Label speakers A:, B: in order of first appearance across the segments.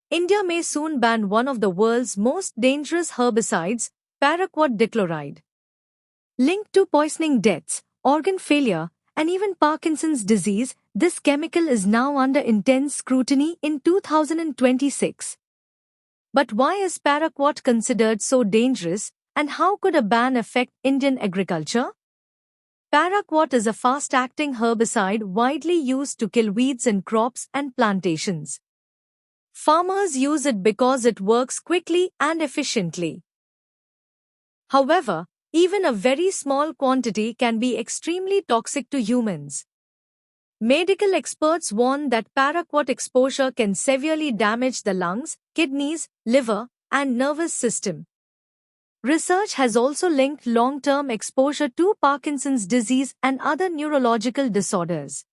A: India may soon ban one of the world's most dangerous herbicides, paraquat dichloride. Linked to poisoning deaths, organ failure, and even Parkinson's disease, this chemical is now under intense scrutiny in 2026. But why is paraquat considered so dangerous, and how could a ban affect Indian agriculture? Paraquat is a fast-acting herbicide widely used to kill weeds in crops and plantations. Farmers use it because it works quickly and efficiently. However, even a very small quantity can be extremely toxic to humans. Medical experts warn that paraquat exposure can severely damage the lungs, kidneys, liver, and nervous system. Research has also linked long-term exposure to Parkinson's disease and other neurological disorders.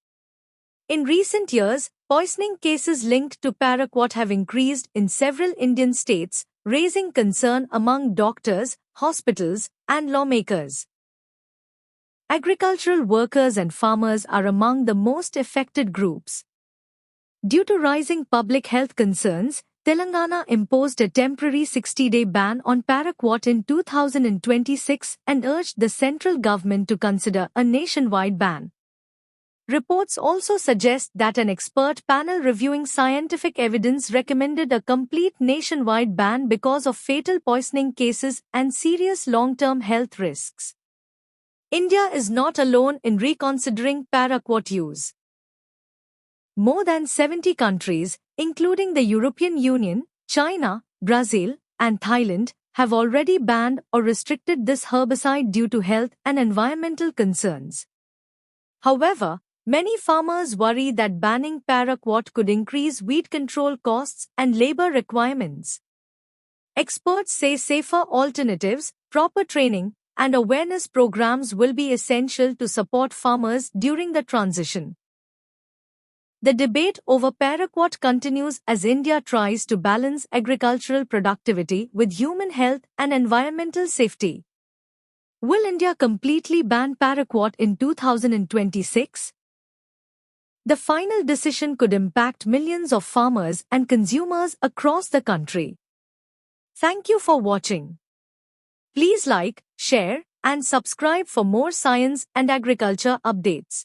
A: In recent years, poisoning cases linked to paraquat have increased in several Indian states, raising concern among doctors, hospitals, and lawmakers. Agricultural workers and farmers are among the most affected groups. Due to rising public health concerns, Telangana imposed a temporary 60-day ban on paraquat in 2026 and urged the central government to consider a nationwide ban. Reports also suggest that an expert panel reviewing scientific evidence recommended a complete nationwide ban because of fatal poisoning cases and serious long-term health risks. India is not alone in reconsidering paraquat use. More than 70 countries, including the European Union, China, Brazil, and Thailand, have already banned or restricted this herbicide due to health and environmental concerns. However, many farmers worry that banning paraquat could increase weed control costs and labor requirements. Experts say safer alternatives, proper training, and awareness programs will be essential to support farmers during the transition. The debate over paraquat continues as India tries to balance agricultural productivity with human health and environmental safety. Will India completely ban paraquat in 2026? The final decision could impact millions of farmers and consumers across the country. Thank you for watching. Please like, share, and subscribe for more science and agriculture updates.